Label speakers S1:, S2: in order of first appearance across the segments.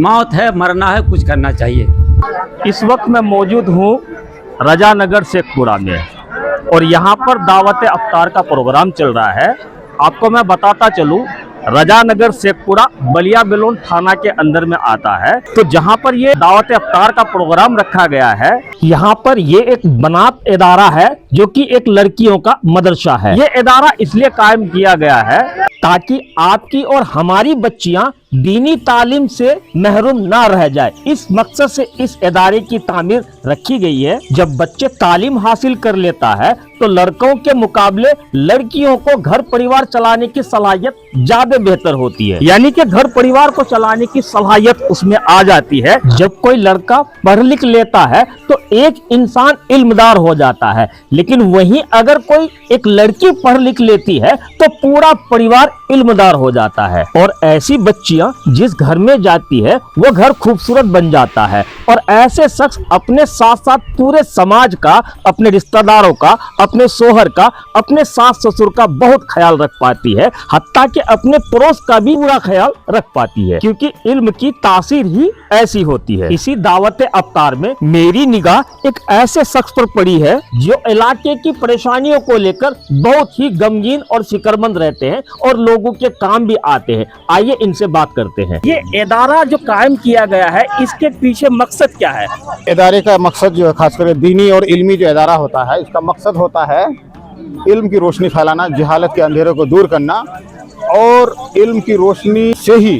S1: मौत है, मरना है, कुछ करना चाहिए।
S2: इस वक्त मैं मौजूद हूँ रजा नगर शेखपुरा में और यहाँ पर दावत अफ्तार का प्रोग्राम चल रहा है। आपको मैं बताता चलूँ, रजा नगर शेखपुरा बलिया बेलोन थाना के अंदर में आता है। तो जहाँ पर ये दावत अफ्तार का प्रोग्राम रखा गया है, यहाँ पर ये एक बनात इदारा है जो कि एक लड़कियों का मदरसा है। ये इदारा इसलिए कायम किया गया है ताकि आपकी और हमारी बच्चियां दीनी तालीम से महरूम ना रह जाए। इस मकसद से इस इदारे की तामीर रखी गई है। जब बच्चे तालीम हासिल कर लेता है तो लड़कों के मुकाबले लड़कियों को घर परिवार चलाने की सलाहियत ज्यादा बेहतर होती है, यानी कि घर परिवार को चलाने की सलाहियत उसमें आ जाती है। जब कोई लड़का पढ़ लिख लेता है तो एक इंसान इल्मदार हो जाता है, लेकिन वहीं अगर कोई एक लड़की पढ़ लिख लेती है तो पूरा परिवार इल्मदार हो जाता है। और ऐसी बच्चियां जिस घर में जाती है वो घर खूबसूरत बन जाता है और ऐसे शख्स अपने साथ साथ पूरे समाज का, अपने रिश्तेदारों का, अपने शोहर का, अपने सास ससुर का बहुत ख्याल रख पाती है, हत्ता कि अपने पड़ोस का भी पूरा ख्याल रख पाती है, क्योंकि इल्म की तासीर ही ऐसी होती है। इसी दावत अफ्तार में मेरी निगाह एक ऐसे शख्स पर पड़ी है जो इलाके की परेशानियों को लेकर बहुत ही गमगीन और फिक्रमंद रहते हैं और लोगों के काम भी आते हैं। आइए इनसे बात करते हैं। ये इदारा जो कायम किया गया है, इसके पीछे मकसद क्या है?
S3: इदारे का मकसद जो है खासकर दीनी और इल्मी जो इदारा होता है, इसका मकसद होता है इल्म की रोशनी फैलाना, जहालत के अंधेरों को दूर करना। और इल्म की रोशनी से ही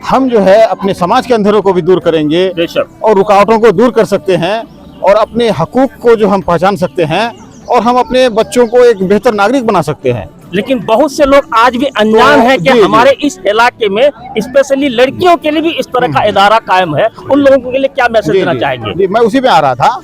S3: हम जो है अपने समाज के अंधेरों को भी दूर करेंगे और रुकावटों को दूर कर सकते हैं और अपने हकूक को जो हम पहचान सकते हैं और हम अपने बच्चों को एक बेहतर नागरिक बना सकते हैं।
S2: लेकिन बहुत से लोग आज भी अनजान हैं कि हमारे इस इलाके में स्पेशली लड़कियों के लिए भी इस तरह का इदारा कायम है। उन लोगों के लिए क्या मैसेज देना चाहेंगे?
S3: जी, मैं उसी पे आ रहा था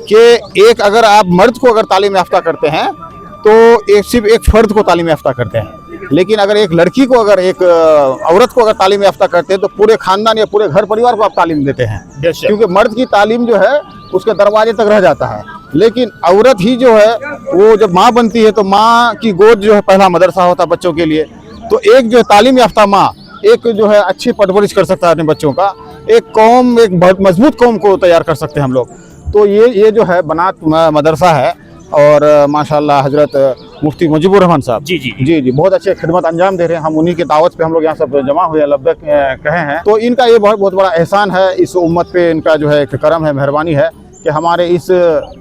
S3: कि एक अगर आप मर्द को अगर तालीम याफ्ता करते हैं तो सिर्फ एक फर्द को तालीम याफ्ता करते हैं, लेकिन अगर एक लड़की को, अगर एक औरत को अगर तालीम याफ्ता करते हैं तो पूरे खानदान या पूरे घर परिवार को आप तालीम देते हैं। क्योंकि मर्द की तालीम जो है उसके दरवाजे तक रह जाता है, लेकिन औरत ही जो है वो जब माँ बनती है तो माँ की गोद जो है पहला मदरसा होता है बच्चों के लिए। तो एक जो है तालीम याफ्ता माँ एक जो है अच्छी परवरिश कर सकता है अपने बच्चों का, एक कौम, एक मजबूत कौम को तैयार कर सकते हैं हम लोग। तो ये जो है बनात मदरसा है और माशाल्लाह हजरत मुफ्ती मुजीबुर रहमान साहब जी बहुत अच्छे खिदमत अंजाम दे रहे हैं। हम उन्हीं के दावत पे हम लोग यहाँ सब जमा हुए लब्बैक कहे हैं। तो इनका ये बहुत बड़ा एहसान है, इस उम्मत पे इनका जो है एक करम है, मेहरबानी है कि हमारे इस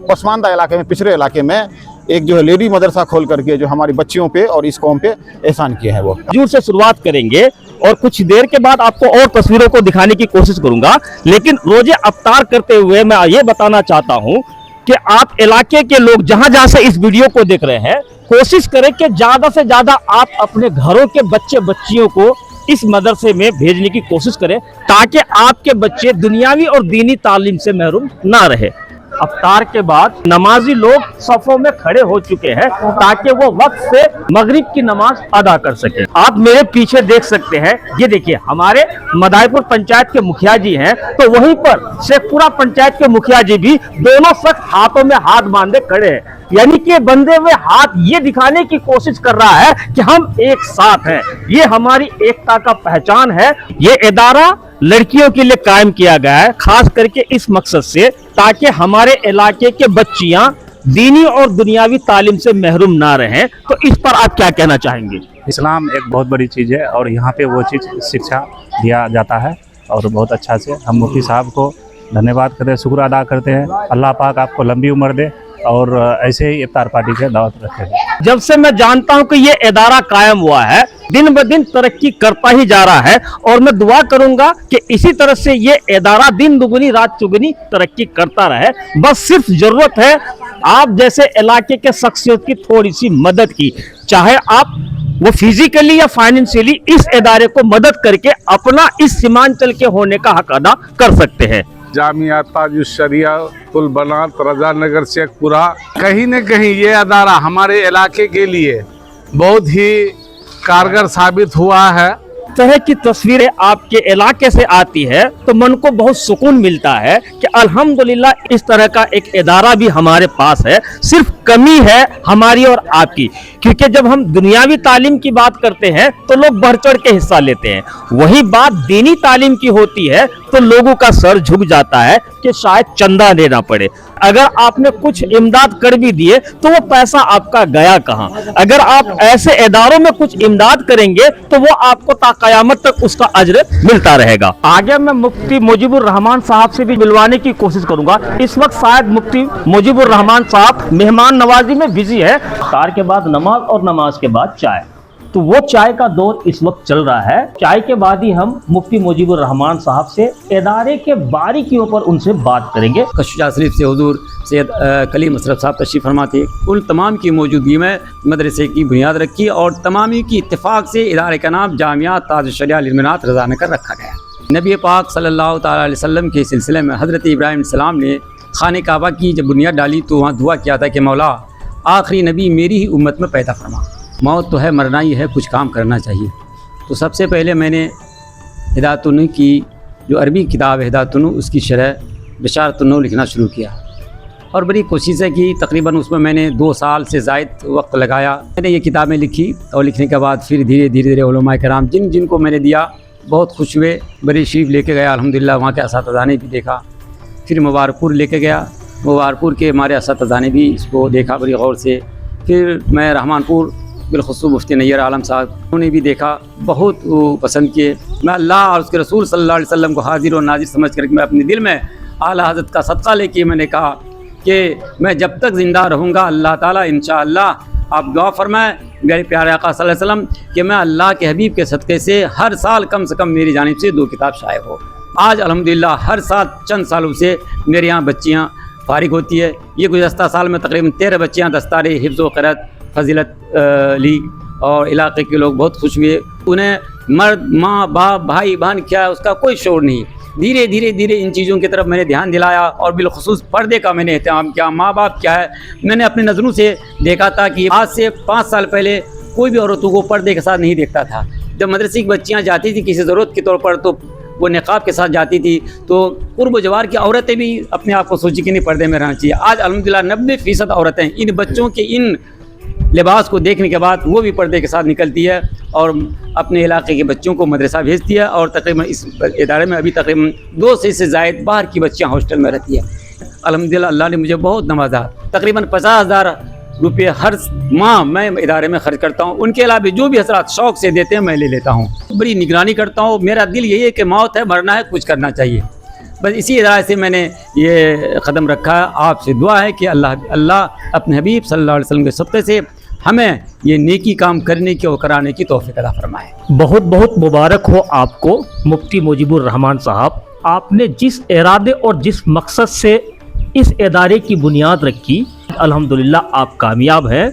S3: पसमानदा इलाके में, पिछड़े इलाके में एक जो है लेडी मदरसा खोल करके जो हमारी बच्चियों पे और इस कौम पे एहसान किए हैं। वो
S2: जूर से शुरुआत करेंगे और कुछ देर के बाद आपको और तस्वीरों को दिखाने की कोशिश करूंगा, लेकिन रोजे अफ्तार करते हुए मैं ये बताना चाहता हूँ कि आप इलाके के लोग जहां जहां से इस वीडियो को देख रहे हैं, कोशिश करें कि ज्यादा से ज्यादा आप अपने घरों के बच्चे बच्चियों को इस मदरसे में भेजने की कोशिश करें ताकि आपके बच्चे दुनियावी और दीनी तालीम से महरूम ना रहे। अफ्तार के बाद नमाजी लोग सफों में खड़े हो चुके हैं ताकि वो वक्त से मगरिब की नमाज अदा कर सके। आप मेरे पीछे देख सकते हैं, ये देखिए हमारे मदाईपुर पंचायत के मुखिया जी हैं, तो वहीं पर शेखपुरा पंचायत के मुखिया जी भी दोनों शख्स हाथों में हाथ बांधे खड़े हैं, यानी कि बंधे हुए हाथ ये दिखाने की कोशिश कर रहा है कि हम एक साथ हैं। ये हमारी एकता का पहचान है। ये इदारा लड़कियों के लिए कायम किया गया है, खास करके इस मकसद से ताकि हमारे इलाके के बच्चियां दीनी और दुनियावी तालीम से महरूम ना रहें। तो इस पर आप क्या कहना चाहेंगे?
S4: इस्लाम एक बहुत बड़ी चीज़ है और यहाँ पे वो चीज़ शिक्षा दिया जाता है और बहुत अच्छा से हम मुफ्ती साहब को धन्यवाद करते हैं, शुक्र अदा करते हैं। अल्लाह पाक आपको लंबी उम्र दे और ऐसे ही इफ्तार पार्टी के दावत रखें।
S2: जब से मैं जानता हूं कि ये इदारा कायम हुआ है, दिन ब दिन तरक्की करता ही जा रहा है और मैं दुआ करूंगा कि इसी तरह से ये इदारा दिन दुगनी रात चुगनी तरक्की करता रहे। बस सिर्फ जरूरत है आप जैसे इलाके के शख्सियत की थोड़ी सी मदद की, चाहे आप वो फिजिकली या फाइनेंशियली इस इदारे को मदद करके अपना इस सीमांचल के होने का हक अदा कर सकते हैं।
S5: जामिया ताजुश्शरियातुल बनात रजा नगर शेखपुरा, कहीं न कहीं ये अदारा हमारे इलाके के लिए बहुत ही कारगर साबित हुआ है
S2: तरह की तस्वीरें आपके इलाके से आती है तो मन को बहुत सुकून मिलता है कि अल्हम्दुलिल्लाह इस तरह का एक इदारा भी हमारे पास है। सिर्फ कमी है हमारी और आपकी, क्योंकि जब हम दुनियावी तालीम की बात करते हैं तो लोग बढ़ चढ़ के हिस्सा लेते हैं, वही बात दीनी तालीम की होती है तो लोगों का सर झुक जाता है कि शायद चंदा देना पड़े। अगर आपने कुछ इमदाद कर भी दिए तो वो पैसा आपका गया कहाँ? अगर आप ऐसे इदारों में कुछ इमदाद करेंगे तो वो आपको ता क़यामत तक उसका अज्र मिलता रहेगा। आगे मैं मुफ्ती मुजीबुर रहमान साहब से भी मिलवाने की कोशिश करूंगा। इस वक्त शायद मुफ्ती मुजीबुर रहमान साहब मेहमान नवाजी में बिजी है। इफ्तार के बाद नमाज और नमाज के बाद चाय, तो वो चाय का दौर इस वक्त चल रहा है। चाय के बाद ही हम मुफ्ती मुजीबुर रहमान साहब से इदारे के बारीकियों पर उनसे बात करेंगे।
S1: कशुजा शरीफ से हुजूर सैयद कलीम अशरफ साहब तशरीफ़ फरमा थे। उन तमाम की मौजूदगी में मदरसे की बुनियाद रखी और तमामी की इत्तेफाक से इदारे का नाम जामिया ताज शरिया लिलमिनात रज़ा नगर रखा गया। नबी पाक सल्लल्लाहु तआला अलैहि वसल्लम के सिलसिले में हज़रत इब्राहीम सलाम ने खाने काबा की जब बुनियाद डाली तो वहाँ दुआ किया था कि मौला आखिरी नबी मेरी ही उम्मत में पैदा फरमा। मौत तो है, मरना ही है, कुछ काम करना चाहिए। तो सबसे पहले मैंने हिदायतुन्नू की जो अरबी किताब है हिदायतुन्नू, उसकी शरह बशारतुन्नू लिखना शुरू किया और बड़ी कोशिशें की। तकरीबन उसमें मैंने 2 साल से ज़ायद वक्त लगाया। मैंने ये किताबें लिखी और लिखने के बाद फिर धीरे धीरे उलमाए कराम जिनको मैंने दिया बहुत खुश हुए। बड़ी शरीफ लेके गया अल्हम्दुलिल्लाह, वहाँ के असातिज़ा ने भी देखा। फिर मुबारकपुर लेके गया, मुबारकपुर के हमारे असातिज़ा ने भी इसको देखा बड़ी गौर से। फिर मैं रहमानपुर बिलखुसूस मुफ्ती नैयर आलम साहब उन्होंने भी देखा, बहुत पसंद किए। मैं अल्लाह और उसके रसूल सल्लल्लाहु अलैहि वसल्लम को हाजिर और नाजिर समझ कर मैं अपने दिल में आला हज़रत का सदका लेके मैंने कहा कि मैं जब तक ज़िंदा रहूँगा अल्लाह ताला इंशाअल्लाह आप दुआ फरमाएं मेरे प्यारे आका सल्लल्लाहु अलैहि वसल्लम कि मैं अल्लाह के हबीब के सदक़े से हर साल कम से कम मेरी जानिब से 2 किताब शाये हो। आज अल्हम्दुलिल्लाह हर साल चंद सालों से मेरे यहाँ बच्चियाँ फारिग होती है। ये गुज़श्ता साल में तकरीबन 13 बच्चियाँ दस्तारे हिफ्ज़ व क़िराअत फजीलत ली और इलाके के लोग बहुत खुश हुए। उन्हें मर्द, माँ बाप, भाई बहन क्या उसका कोई शोर नहीं। धीरे धीरे इन चीज़ों की तरफ मैंने ध्यान दिलाया और बिलखुसूस पर्दे का मैंने एहतमाम किया। माँ बाप क्या है, मैंने अपनी नज़रों से देखा था कि आज से 5 साल पहले कोई भी औरतों को पर्दे के साथ नहीं देखता था। जब मदरसे की बच्चियाँ जाती थी किसी ज़रूरत के तौर पर तो वो निकाब के साथ जाती थी, तो कुर्ब जवार की औरतें भी अपने आप को सोची कि नहीं पर्दे में रहना चाहिए। आज अल्हम्दुलिल्लाह 90% औरतें इन बच्चों के इन लिबास को देखने के बाद वो भी पर्दे के साथ निकलती है और अपने इलाके के बच्चों को मदरसा भेजती है। और तकरीबन इस इदारे में अभी तकरीबन 200 से ज़ायद बाहर की बच्चियाँ हॉस्टल में रहती है। अल्हम्दुलिल्लाह अल्लाह ने मुझे बहुत नवाजा। तकरीबन 50,000 रुपये हर माह मैं इदारे में खर्च करता हूँ। उनके अलावा जो भी हज़रात शौक़ से देते हैं मैं ले लेता हूँ। बड़ी निगरानी करता हूँ। मेरा दिल यही है कि मौत है, मरना है, कुछ करना चाहिए। बस इसी इदारे से मैंने ये कदम रखा है। आपसे दुआ है कि अल्लाह अपने हबीब सल्लल्लाहु अलैहि वसल्लम के सदक़े से हमें ये नेकी काम करने की और कराने की तौफीक अता फरमाए।
S2: बहुत बहुत मुबारक हो आपको मुफ्ती मुजीबुर रहमान साहब। आपने जिस इरादे और जिस मकसद से इस इदारे की बुनियाद रखी अल्हम्दुलिल्लाह आप कामयाब हैं।